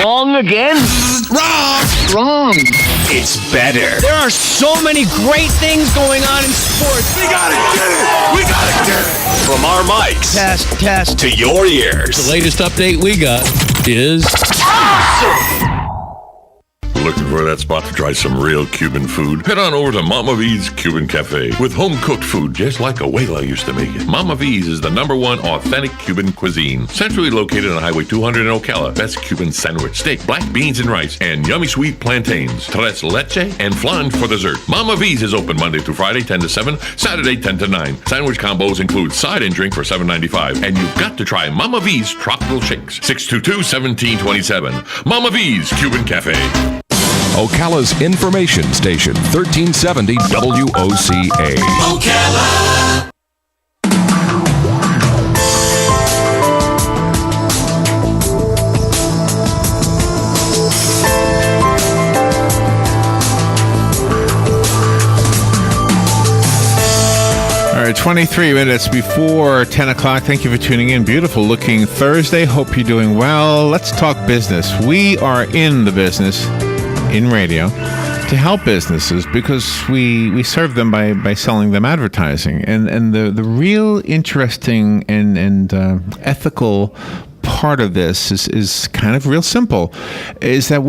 Wrong again? Wrong! Wrong. It's better. There are so many great things going on in sports. We gotta get it! We gotta get it! From our mics Test. to your ears. The latest update we got is... Looking for that spot to try some real Cuban food? Head on over to Mama V's Cuban Cafe with home-cooked food just like Abuela used to make it. Mama V's is the #1 authentic Cuban cuisine. Centrally located on Highway 200 in Ocala. Best Cuban sandwich, steak, black beans and rice, and yummy sweet plantains. Tres leche and flan for dessert. Mama V's is open Monday through Friday, 10 to 7, Saturday, 10 to 9. Sandwich combos include side and drink for $7.95. And you've got to try Mama V's Tropical Shakes. 622-1727. Mama V's Cuban Cafe. Ocala's information station, 1370 WOCA. Ocala! All right, 23 minutes before 10 o'clock. Thank you for tuning in. Beautiful looking Thursday. Hope you're doing well. Let's talk business. We are in the business in radio to help businesses because we serve them by selling them advertising. And the real interesting and ethical part of this is kind of real simple, is that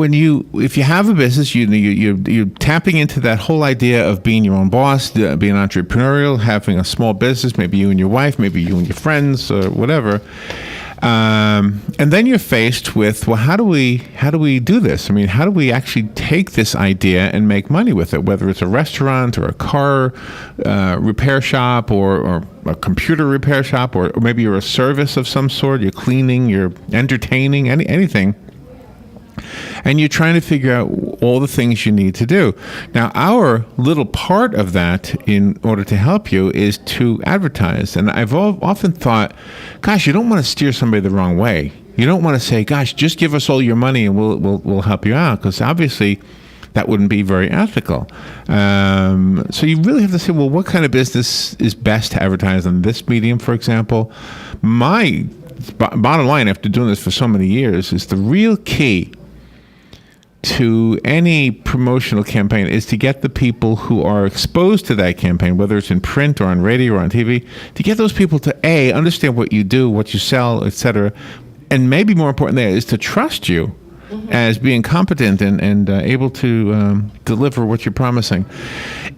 if you have a business, you're tapping into that whole idea of being your own boss, being entrepreneurial, having a small business, maybe you and your wife, maybe you and your friends, or whatever. And then you're faced with, well, how do we do this? I mean, how do we actually take this idea and make money with it? Whether it's a restaurant or a car repair shop or a computer repair shop, or maybe you're a service of some sort. You're cleaning, you're entertaining, anything. And you're trying to figure out all the things you need to do. Now, our little part of that, in order to help you, is to advertise. And I've often thought, gosh, you don't want to steer somebody the wrong way. You don't want to say, gosh, just give us all your money and we'll help you out, because obviously that wouldn't be very ethical. So you really have to say, well, what kind of business is best to advertise on this medium, for example? My bottom line, after doing this for so many years, is the real key to any promotional campaign is to get the people who are exposed to that campaign, whether it's in print or on radio or on TV, to get those people to understand what you do, what you sell, etc. And maybe more important there is to trust you as being competent and able to deliver what you're promising.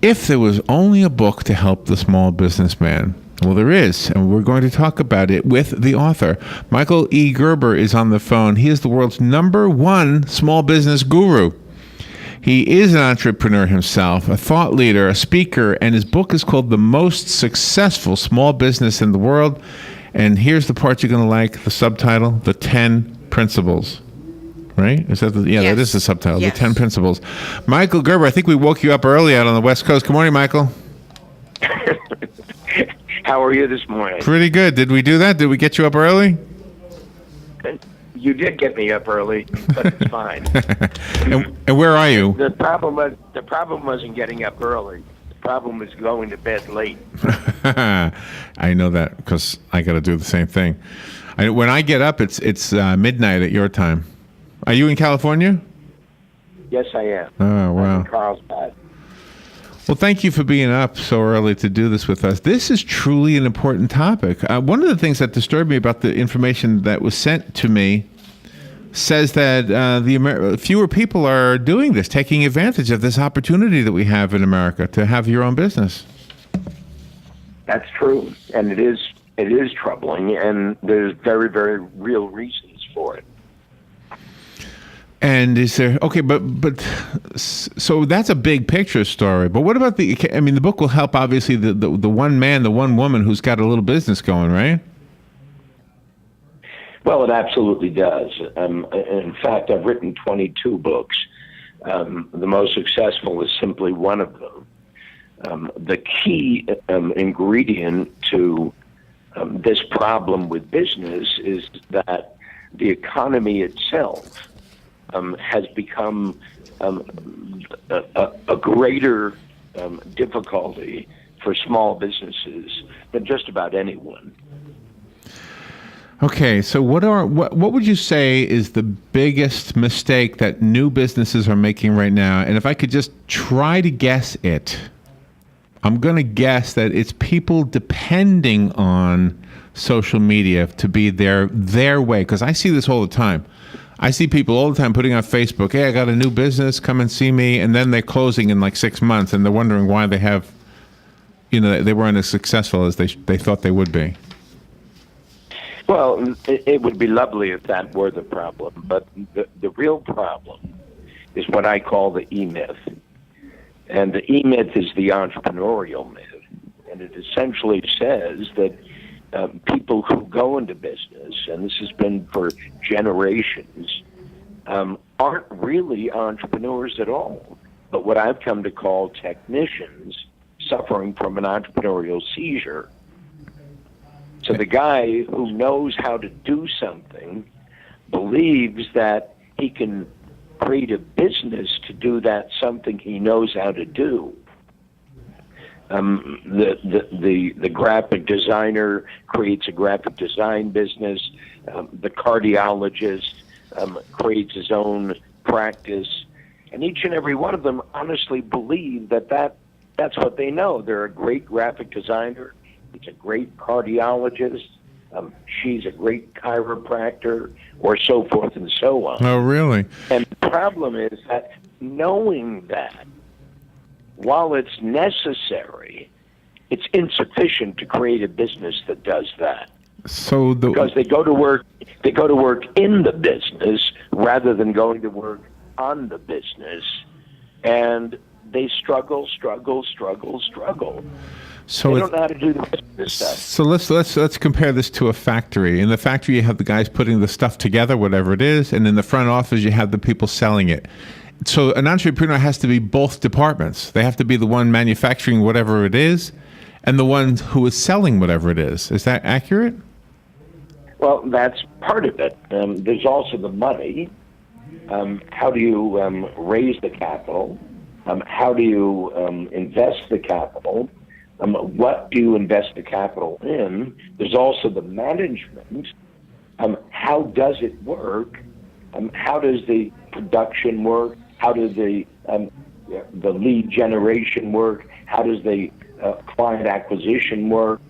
If there was only a book to help the small businessman, well, there is, and we're going to talk about it with the author. Michael E. Gerber is on the phone. He is the world's #1 small business guru. He is an entrepreneur himself, a thought leader, a speaker, and his book is called The Most Successful Small Business in the World. And here's the part you're going to like, the subtitle, The 10 Principles. Right? Is that yes. That is the subtitle, yes. The 10 Principles. Michael Gerber, I think we woke you up early out on the West Coast. Good morning, Michael. How are you this morning? Pretty good. Did we do that? Did we get you up early? You did get me up early, but it's fine. and where are you? The problem wasn't getting up early. The problem was going to bed late. I know that because I got to do the same thing. When I get up, it's midnight at your time. Are you in California? Yes, I am. Oh, wow. I'm in Carlsbad. Well, thank you for being up so early to do this with us. This is truly an important topic. One of the things that disturbed me about the information that was sent to me says that fewer people are doing this, taking advantage of this opportunity that we have in America to have your own business. That's true, and it is troubling, and there's very, very real reasons for it. And is there, okay, but so that's a big picture story. But what about the book will help, obviously, the one man, the one woman who's got a little business going, right? Well, it absolutely does. In fact, I've written 22 books. The most successful is simply one of them. The key ingredient to this problem with business is that the economy itself has become a greater difficulty for small businesses than just about anyone. Okay, so what would you say is the biggest mistake that new businesses are making right now? And if I could just try to guess it, I'm going to guess that it's people depending on social media to be their way. Because I see this all the time. I see people all the time putting on Facebook, hey, I got a new business, come and see me. And then they're closing in like 6 months and they're wondering why they have, they weren't as successful as they thought they would be. Well, it would be lovely if that were the problem, but the real problem is what I call the EMyth. And the EMyth is the entrepreneurial myth. And it essentially says that people who go into business, and this has been for generations, aren't really entrepreneurs at all, but what I've come to call technicians suffering from an entrepreneurial seizure. So the guy who knows how to do something believes that he can create a business to do that something he knows how to do. The graphic designer creates a graphic design business. The cardiologist creates his own practice. And each and every one of them honestly believe that's what they know. They're a great graphic designer. He's a great cardiologist. She's a great chiropractor, or so forth and so on. Oh, really? And the problem is that knowing that, while it's necessary, it's insufficient to create a business that does that. Because they go to work in the business rather than going to work on the business, and they struggle. So they don't know how to do the business stuff. So let's compare this to a factory. In the factory, you have the guys putting the stuff together, whatever it is, and in the front office, you have the people selling it. So an entrepreneur has to be both departments. They have to be the one manufacturing whatever it is, and the one who is selling whatever it is. Is that accurate? Well, that's part of it. There's also the money. How do you raise the capital? How do you invest the capital? What do you invest the capital in? There's also the management. How does it work? How does the production work? How does the lead generation work? How does the client acquisition work?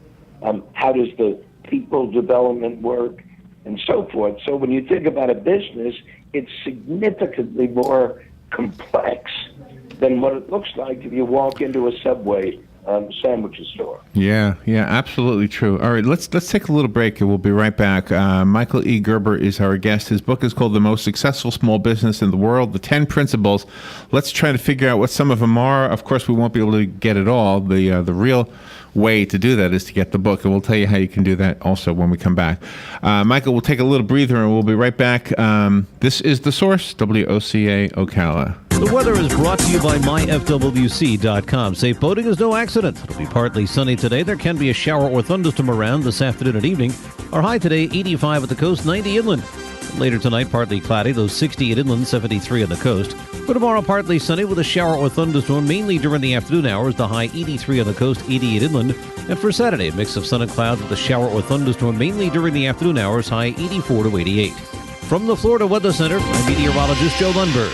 How does the people development work? And so forth. So when you think about a business, it's significantly more complex than what it looks like if you walk into a Subway sandwich store. Yeah, absolutely true. All right, let's take a little break and we'll be right back. Michael E. Gerber is our guest. His book is called The Most Successful Small Business in the World, The 10 Principles. Let's try to figure out what some of them are. Of course, we won't be able to get it all. The real way to do that is to get the book, and we'll tell you how you can do that also when we come back. Michael, we'll take a little breather and we'll be right back. This is The Source, WOCA Ocala. The weather is brought to you by myfwc.com. Safe boating is no accident. It'll be partly sunny today. There can be a shower or thunderstorm around this afternoon and evening. Our high today, 85 at the coast, 90 inland. Later tonight, partly cloudy, though 68 inland, 73 on the coast. For tomorrow, partly sunny with a shower or thunderstorm, mainly during the afternoon hours. The high 83 on the coast, 88 inland. And for Saturday, a mix of sun and clouds with a shower or thunderstorm, mainly during the afternoon hours, high 84 to 88. From the Florida Weather Center, I'm meteorologist Joe Lundberg.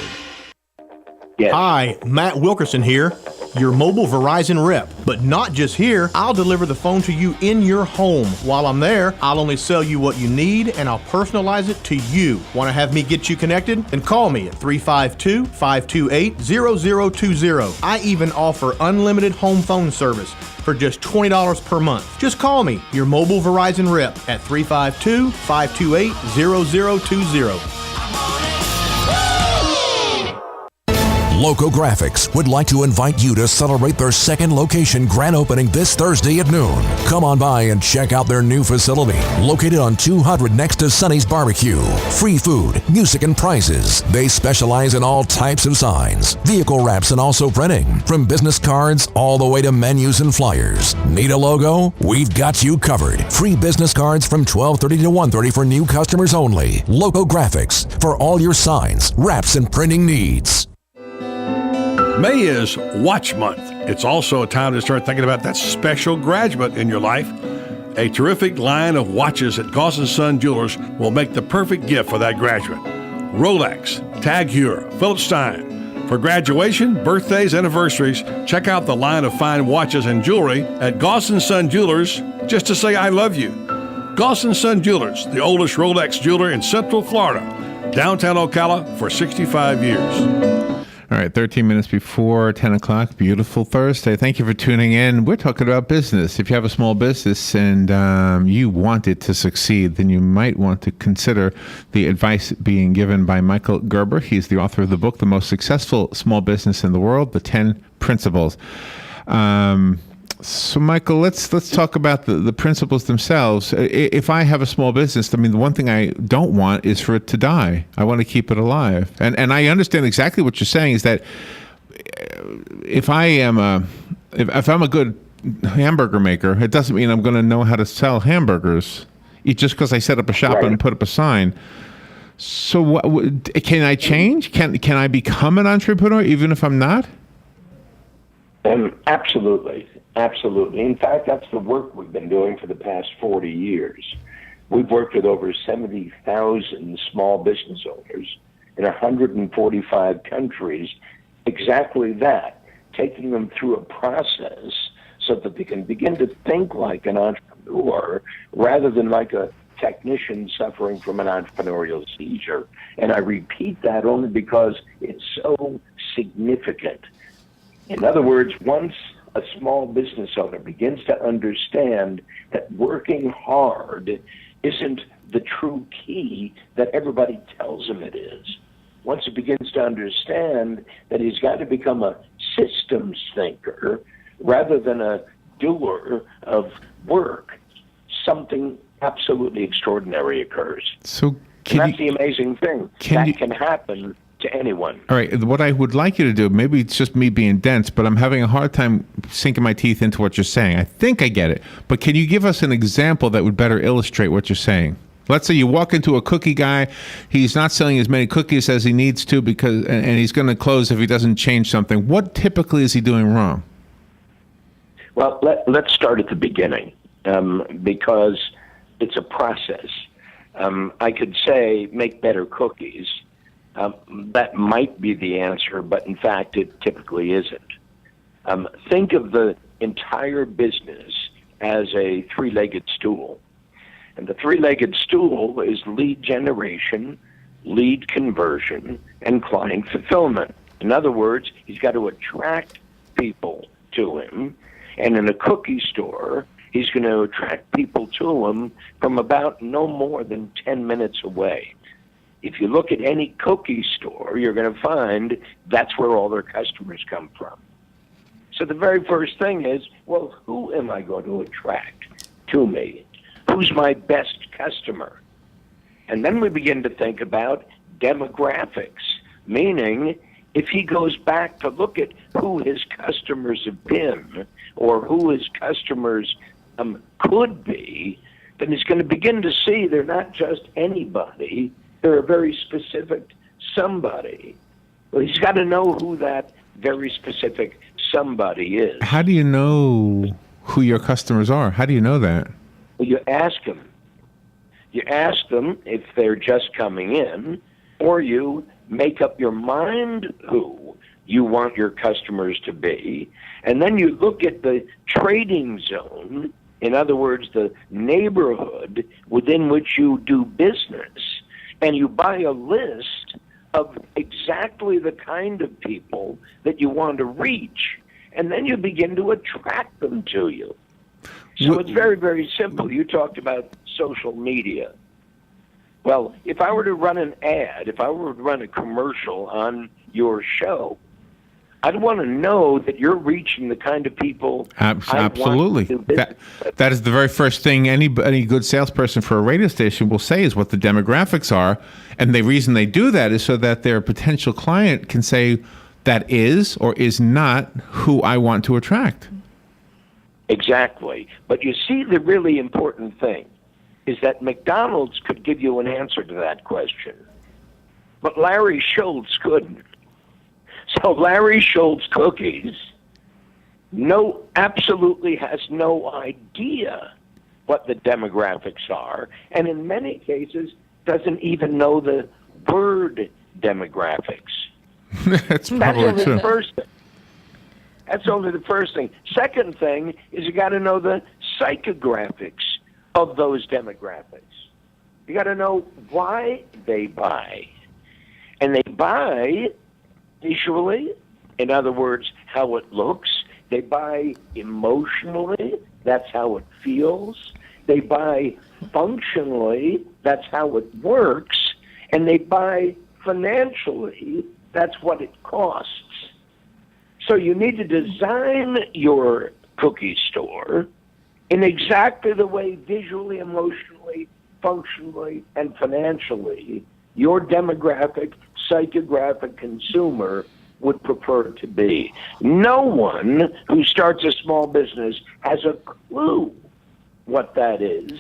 Yes. Hi, Matt Wilkerson here, your mobile Verizon rep. But not just here, I'll deliver the phone to you in your home. While I'm there, I'll only sell you what you need and I'll personalize it to you. Want to have me get you connected? Then call me at 352-528-0020. I even offer unlimited home phone service for just $20 per month. Just call me, your mobile Verizon rep, at 352-528-0020. Loco Graphics would like to invite you to celebrate their second location grand opening this Thursday at noon. Come on by and check out their new facility, located on 200 next to Sonny's Barbecue. Free food, music, and prizes. They specialize in all types of signs, vehicle wraps, and also printing, from business cards all the way to menus and flyers. Need a logo? We've got you covered. Free business cards from 12:30 to 1:30 for new customers only. Loco Graphics for all your signs, wraps, and printing needs. May is Watch Month. It's also a time to start thinking about that special graduate in your life. A terrific line of watches at Goss & Son Jewelers will make the perfect gift for that graduate. Rolex, Tag Heuer, Philip Stein. For graduation, birthdays, anniversaries, check out the line of fine watches and jewelry at Goss & Son Jewelers just to say I love you. Goss & Son Jewelers, the oldest Rolex jeweler in Central Florida, downtown Ocala for 65 years. All right, 13 minutes before 10 o'clock. Beautiful Thursday. Thank you for tuning in. We're talking about business. If you have a small business and you want it to succeed, then you might want to consider the advice being given by Michael Gerber. He's the author of the book, The Most Successful Small Business in the World, The 10 Principles. So, Michael, let's talk about the principles themselves. If I have a small business, I mean, the one thing I don't want is for it to die. I want to keep it alive. And I understand exactly what you're saying is that if I'm a good hamburger maker, it doesn't mean I'm going to know how to sell hamburgers just because I set up a shop Right. and put up a sign. So, can I change? Can I become an entrepreneur even if I'm not? Absolutely. Absolutely. In fact, that's the work we've been doing for the past 40 years. We've worked with over 70,000 small business owners in 145 countries. Exactly that, taking them through a process so that they can begin to think like an entrepreneur rather than like a technician suffering from an entrepreneurial seizure. And I repeat that only because it's so significant. In other words, once a small business owner begins to understand that working hard isn't the true key that everybody tells him it is, once he begins to understand that he's got to become a systems thinker rather than a doer of work, something absolutely extraordinary occurs. So and that's the amazing thing. That can happen to anyone. All right. What I would like you to do, maybe it's just me being dense, but I'm having a hard time sinking my teeth into what you're saying. I think I get it. But can you give us an example that would better illustrate what you're saying? Let's say you walk into a cookie guy. He's not selling as many cookies as he needs to and he's going to close if he doesn't change something. What typically is he doing wrong? Well, let's start at the beginning because it's a process. I could say make better cookies. That might be the answer, but in fact, it typically isn't. Think of the entire business as a three-legged stool. And the three-legged stool is lead generation, lead conversion, and client fulfillment. In other words, he's got to attract people to him. And in a cookie store, he's going to attract people to him from about no more than 10 minutes away. If you look at any cookie store, you're going to find that's where all their customers come from. So the very first thing is, well, who am I going to attract to me? Who's my best customer? And then we begin to think about demographics, meaning if he goes back to look at who his customers have been or who his customers could be, then he's going to begin to see they're not just anybody. They're a very specific somebody. Well, he's got to know who that very specific somebody is. How do you know who your customers are? How do you know that? Well, you ask them. You ask them if they're just coming in, or you make up your mind who you want your customers to be, and then you look at the trading zone, in other words, the neighborhood within which you do business, and you buy a list of exactly the kind of people that you want to reach, and then you begin to attract them to you. So it's very, very simple. You talked about social media. Well, if I were to run an ad, if I were to run a commercial on your show, I'd want to know that you're reaching the kind of people Absolutely. That is the very first thing any good salesperson for a radio station will say is what the demographics are. And the reason they do that is so that their potential client can say that is or is not who I want to attract. Exactly. But you see, the really important thing is that McDonald's could give you an answer to that question, but Larry Schultz couldn't. So Larry Schultz Cookies absolutely has no idea what the demographics are, and in many cases doesn't even know the word demographics. That's probably only true. the first thing. That's only the first thing. Second thing is you got to know the psychographics of those demographics. You got to know why they buy. And they buy visually, in other words, how it looks. They buy emotionally, that's how it feels. They buy functionally, that's how it works. And they buy financially, that's what it costs. So you need to design your cookie store in exactly the way visually, emotionally, functionally, and financially your demographic, psychographic consumer would prefer it to be. No one who starts a small business has a clue what that is.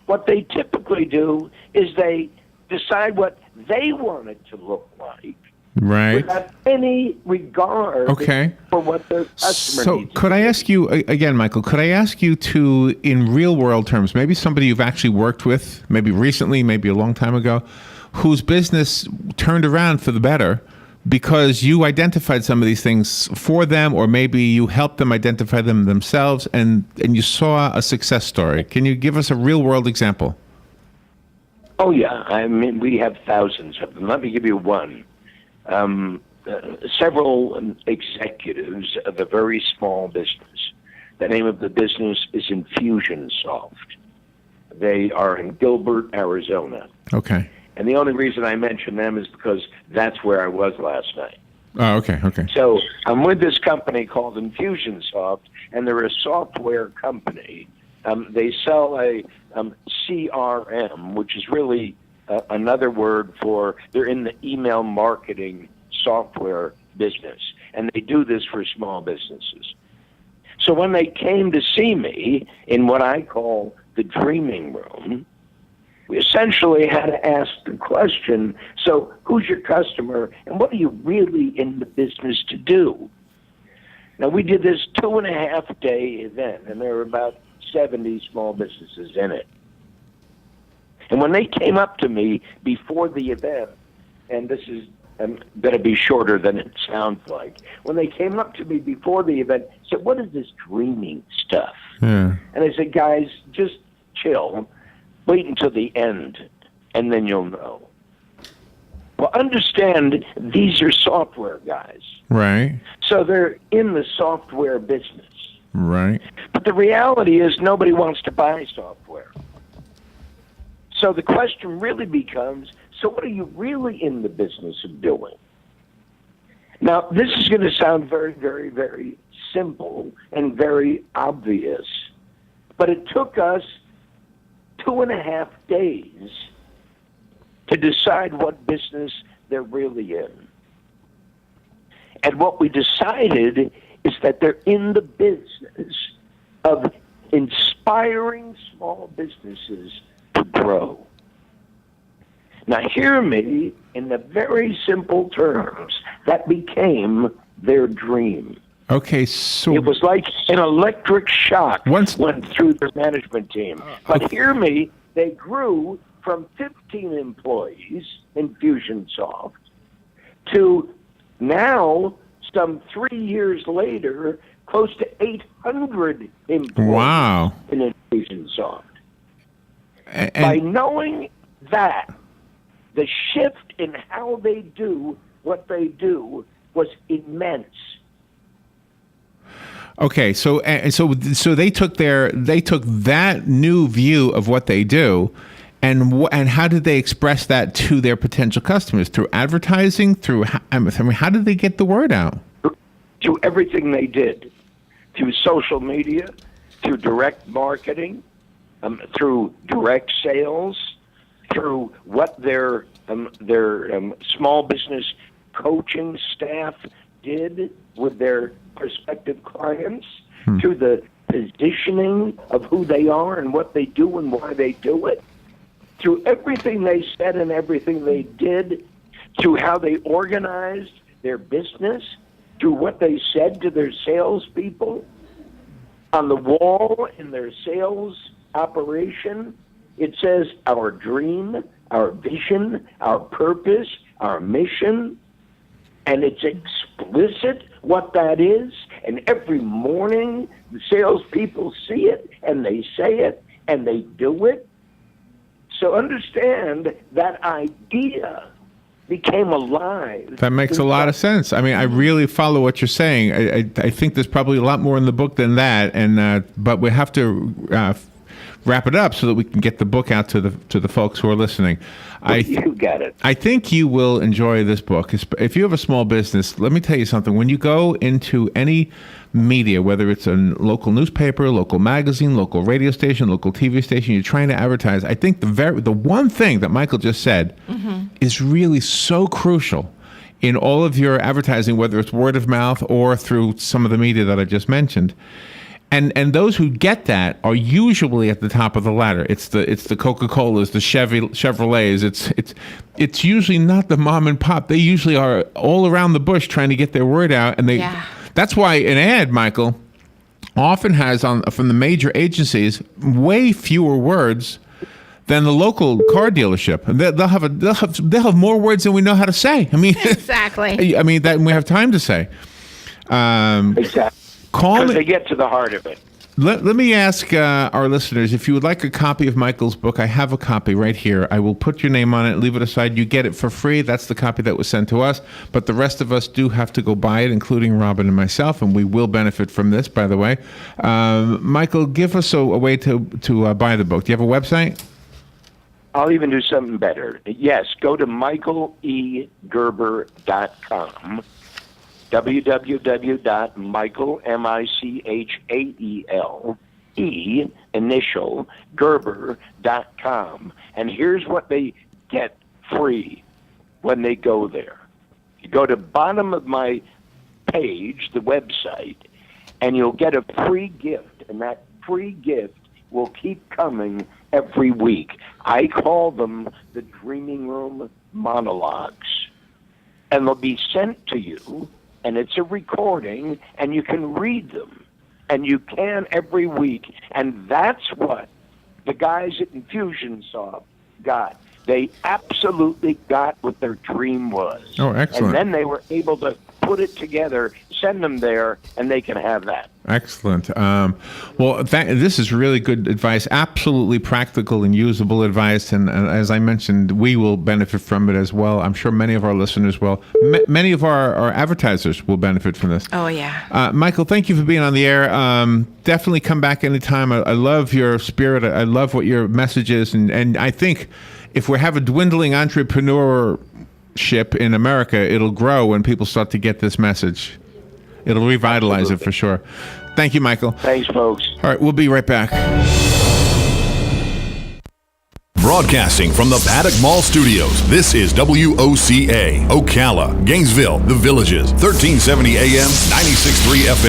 What they typically do is they decide what they want it to look like, Right. without any regard for what the customer needs. So could I ask you, again, Michael, could I ask you to, in real world terms, maybe somebody you've actually worked with, maybe recently, maybe a long time ago, whose business turned around for the better because you identified some of these things for them, or maybe you helped them identify them themselves, and you saw a success story? Can you give us a real world example? Oh, yeah. I mean, we have thousands of them. Let me give you one. Several executives of a very small business. The name of the business is Infusionsoft. They are in Gilbert, Arizona. Okay. And the only reason I mention them is because that's where I was last night. Oh, okay. So I'm with this company called Infusionsoft, and they're a software company. They sell a CRM, which is really another word for, they're in the email marketing software business, and they do this for small businesses. So when they came to see me in what I call the dreaming room, we essentially had to ask the question, so who's your customer, and what are you really in the business to do? Now, we did this 2.5-day event, and there were about 70 small businesses in it. And when they came up to me before the event, and this is going to be shorter than it sounds like, when they came up to me before the event, said, what is this dreaming stuff? Yeah. And I said, guys, just chill. Wait until the end, and then you'll know. Well, understand, these are software guys. Right. So they're in the software business. Right. But the reality is nobody wants to buy software. So the question really becomes, so what are you really in the business of doing? Now, this is going to sound very, very, very simple and very obvious, but it took us 2.5 days to decide what business they're really in. And what we decided is that they're in the business of inspiring small businesses to grow. Now, hear me in the very simple terms. That became their dream. Okay, so it was like an electric shock went through their management team. But hear me, they grew from 15 employees in Infusionsoft to now, some 3 years later, close to 800 employees in Infusionsoft. By knowing that, the shift in how they do what they do was immense. Okay, so they took that new view of what they do, and how did they express that to their potential customers? Through advertising? How did they get the word out? Through everything they did, through social media, through direct marketing, through direct sales, through what their small business coaching staff did with their prospective clients, through the positioning of who they are and what they do and why they do it, through everything they said and everything they did, through how they organized their business, through what they said to their salespeople on the wall in their sales operation, it says our dream, our vision, our purpose, our mission, and it's explicit what that is. And every morning, the salespeople see it, and they say it, and they do it. So understand that idea became alive. That makes a lot of sense. I mean, I really follow what you're saying. I think there's probably a lot more in the book than that, and but we have to wrap it up so that we can get the book out to the folks who are listening. You got it. I think you will enjoy this book. If you have a small business, let me tell you something. When you go into any media, whether it's a local newspaper, local magazine, local radio station, local TV station, you're trying to advertise, I think the one thing that Michael just said is really so crucial in all of your advertising, whether it's word of mouth or through some of the media that I just mentioned. And those who get that are usually at the top of the ladder. It's the Coca-Colas, the Chevrolets. It's usually not the mom and pop. They usually are all around the bush trying to get their word out. And that's why an ad, Michael, often has from the major agencies way fewer words than the local car dealership. They'll have more words than we know how to say. I mean, exactly. I mean that we have time to say. Exactly. Because they get to the heart of it. Let me ask our listeners, if you would like a copy of Michael's book, I have a copy right here. I will put your name on it, leave it aside. You get it for free. That's the copy that was sent to us. But the rest of us do have to go buy it, including Robin and myself, and we will benefit from this, by the way. Michael, give us a way to buy the book. Do you have a website? I'll even do something better. Yes, go to michaelegerber.com. Gerber.com. And here's what they get free when they go there. You go to bottom of my page, the website, and you'll get a free gift. And that free gift will keep coming every week. I call them the Dreaming Room Monologues. And they'll be sent to you. And it's a recording, and you can read them, and you can every week. And that's what the guys at Infusionsoft got. They absolutely got what their dream was. Oh, excellent. And then they were able to put it together, send them there, and they can have that. Excellent. Well, this is really good advice, absolutely practical and usable advice. And as I mentioned, we will benefit from it as well. I'm sure many of our listeners will. Many of our advertisers will benefit from this. Oh, yeah. Michael, thank you for being on the air. Definitely come back anytime. I love your spirit. I love what your message is. And I think if we have a dwindling entrepreneurship in America, it'll grow when people start to get this message. It'll revitalize it for sure. Thank you, Michael. Thanks, folks. All right, we'll be right back. Broadcasting from the Paddock Mall Studios, this is WOCA, Ocala, Gainesville, The Villages, 1370 AM, 96.3 FM.